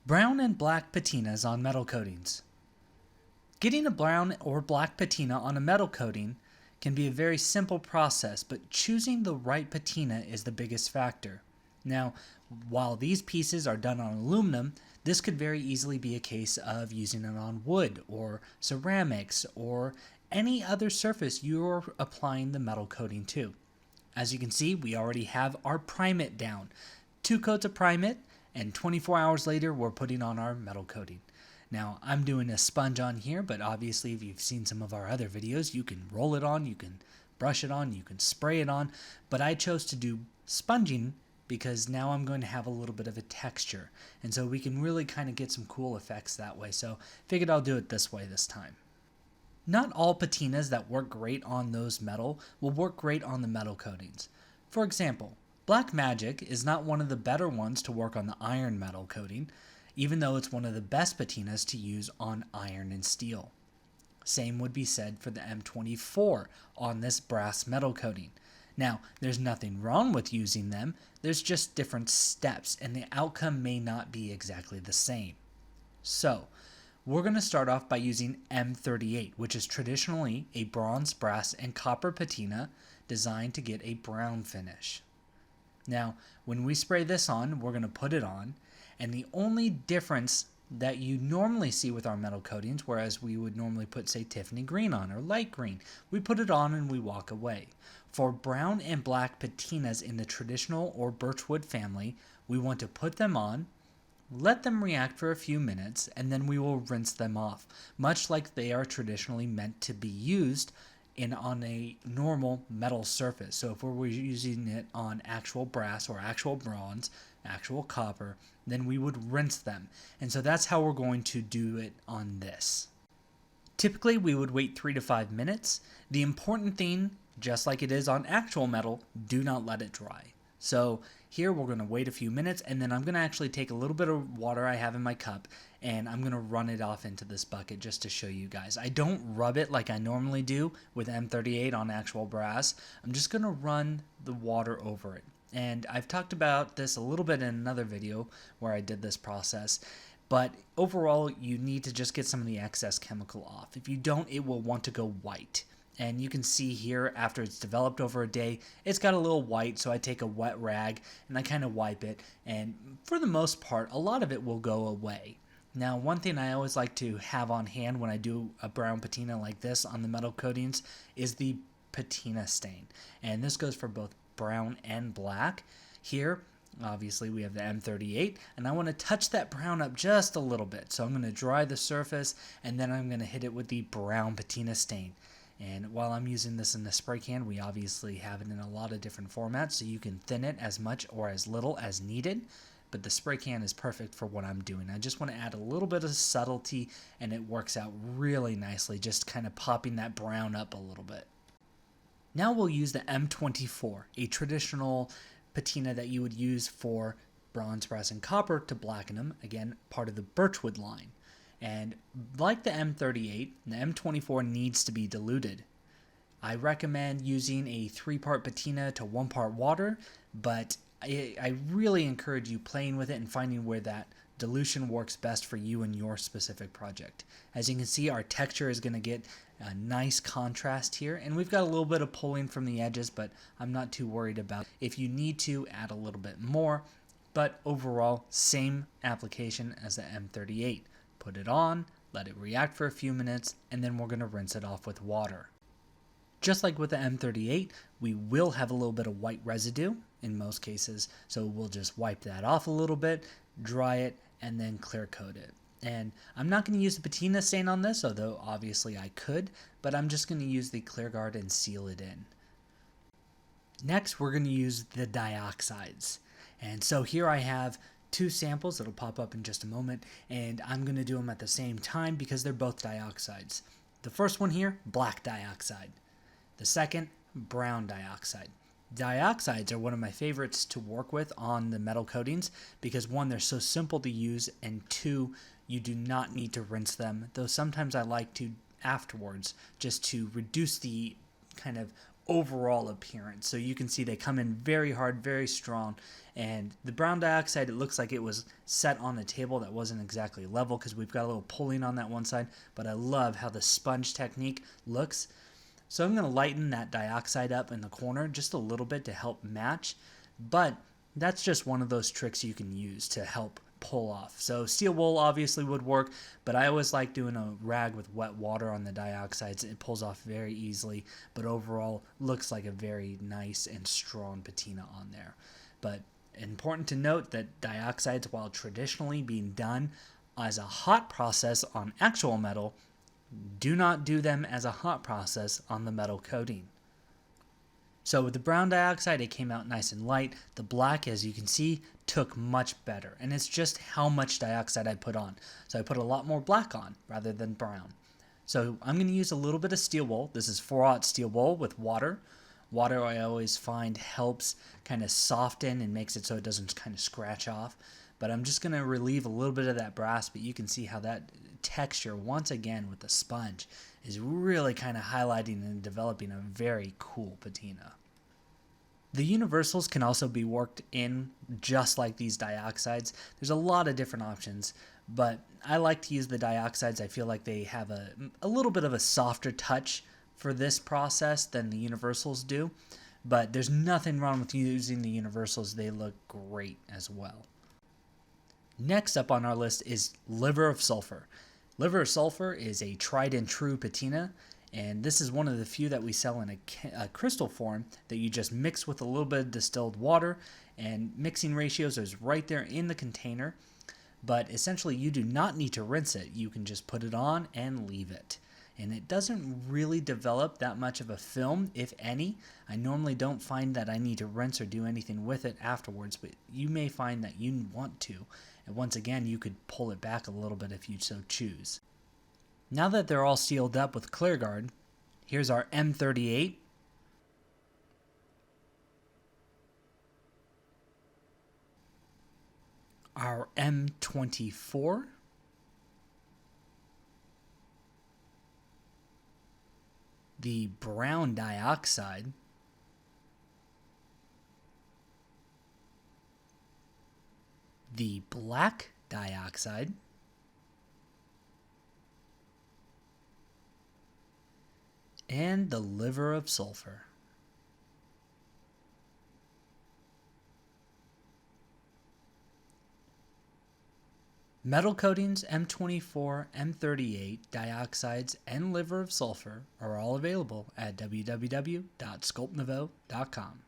Brown and black patinas on metal coatings. Getting a brown or black patina on a metal coating can be a very simple process, but choosing the right patina is the biggest factor. Now, while these pieces are done on aluminum, this could very easily be a case of using it on wood or ceramics or any other surface you're applying the metal coating to. As you can see, we already have our prime it down. 2 coats of prime it, and 24 hours later we're putting on our metal coating. Now I'm doing a sponge on here, but obviously if you've seen some of our other videos, you can roll it on, you can brush it on, you can spray it on, but I chose to do sponging because now I'm going to have a little bit of a texture, and so we can really kind of get some cool effects that way, so figured I'll do it this way this time. Not all patinas that work great on those metal will work great on the metal coatings. For example, Black Magic is not one of the better ones to work on the iron metal coating, even though it's one of the best patinas to use on iron and steel. Same would be said for the M24 on this brass metal coating. Now, there's nothing wrong with using them, there's just different steps, and the outcome may not be exactly the same. So, we're going to start off by using M38, which is traditionally a bronze, brass, and copper patina designed to get a brown finish. Now, when we spray this on, we're going to put it on, and the only difference that you normally see with our metal coatings, whereas we would normally put, say, Tiffany green on or light green, we put it on and we walk away. For brown and black patinas in the traditional or birchwood family, we want to put them on, let them react for a few minutes, and then we will rinse them off, much like they are traditionally meant to be used on a normal metal surface. So if we're using it on actual brass or actual bronze, actual copper, then we would rinse them. And so that's how we're going to do it on this. Typically, we would wait 3 to 5 minutes. The important thing, just like it is on actual metal, do not let it dry. So here we're going to wait a few minutes, and then I'm going to actually take a little bit of water I have in my cup, and I'm going to run it off into this bucket just to show you guys. I don't rub it like I normally do with M38 on actual brass. I'm just going to run the water over it. And I've talked about this a little bit in another video where I did this process, but overall you need to just get some of the excess chemical off. If you don't, it will want to go white. And you can see here, after it's developed over a day, it's got a little white, so I take a wet rag and I kind of wipe it, and for the most part, a lot of it will go away. Now, one thing I always like to have on hand when I do a brown patina like this on the metal coatings is the patina stain. And this goes for both brown and black. Here, obviously, we have the M38, and I want to touch that brown up just a little bit. So I'm going to dry the surface, and then I'm going to hit it with the brown patina stain. And while I'm using this in the spray can, we obviously have it in a lot of different formats, so you can thin it as much or as little as needed. But the spray can is perfect for what I'm doing. I just want to add a little bit of subtlety, and it works out really nicely, just kind of popping that brown up a little bit. Now we'll use the M24, a traditional patina that you would use for bronze, brass, and copper to blacken them, again, part of the birchwood line. And like the M38, the M24 needs to be diluted. I recommend using a 3-part patina to 1 part water, but I really encourage you playing with it and finding where that dilution works best for you and your specific project. As you can see, our texture is going to get a nice contrast here, and we've got a little bit of pulling from the edges, but I'm not too worried about it. If you need to, add a little bit more, but overall, same application as the M38. Put it on, let it react for a few minutes, and then we're going to rinse it off with water. Just like with the M38, we will have a little bit of white residue in most cases, so we'll just wipe that off a little bit, dry it, and then clear coat it. And I'm not going to use the patina stain on this, although obviously I could, but I'm just going to use the clear guard and seal it in. Next, we're going to use the dioxides. And so here I have 2 samples that'll pop up in just a moment, and I'm going to do them at the same time because they're both dioxides. The first one here, black dioxide. The second, brown dioxide. Dioxides are one of my favorites to work with on the metal coatings because 1, they're so simple to use, and 2, you do not need to rinse them, though sometimes I like to afterwards just to reduce the kind of overall appearance. So you can see they come in very hard, very strong. And the brown dioxide, it looks like it was set on a table that wasn't exactly level because we've got a little pulling on that one side. But I love how the sponge technique looks. So I'm going to lighten that dioxide up in the corner just a little bit to help match. But that's just one of those tricks you can use to help pull off. So steel wool obviously would work, but I always like doing a rag with wet water on the dioxides. It pulls off very easily, but overall looks like a very nice and strong patina on there. But important to note that dioxides, while traditionally being done as a hot process on actual metal, do not do them as a hot process on the metal coating. So with the brown dioxide, it came out nice and light. The black, as you can see, took much better. And it's just how much dioxide I put on. So I put a lot more black on rather than brown. So I'm going to use a little bit of steel wool. This is 4/0 steel wool with water. Water I always find helps kind of soften and makes it so it doesn't kind of scratch off. But I'm just going to relieve a little bit of that brass, but you can see how that texture, once again with the sponge, is really kind of highlighting and developing a very cool patina. The universals can also be worked in just like these dioxides. There's a lot of different options, but I like to use the dioxides. I feel like they have a little bit of a softer touch for this process than the universals do, but there's nothing wrong with using the universals. They look great as well. Next up on our list is liver of sulfur. Liver of sulfur is a tried and true patina, and this is one of the few that we sell in a crystal form that you just mix with a little bit of distilled water, and mixing ratios is right there in the container, but essentially you do not need to rinse it. You can just put it on and leave it. And it doesn't really develop that much of a film, if any. I normally don't find that I need to rinse or do anything with it afterwards, but you may find that you want to. And once again, you could pull it back a little bit if you so choose. Now that they're all sealed up with ClearGuard, here's our M38. Our M24. The brown dioxide, the black dioxide, and the liver of sulfur. Metal coatings, M24, M38, dioxides, and liver of sulfur are all available at www.sculptnouveau.com.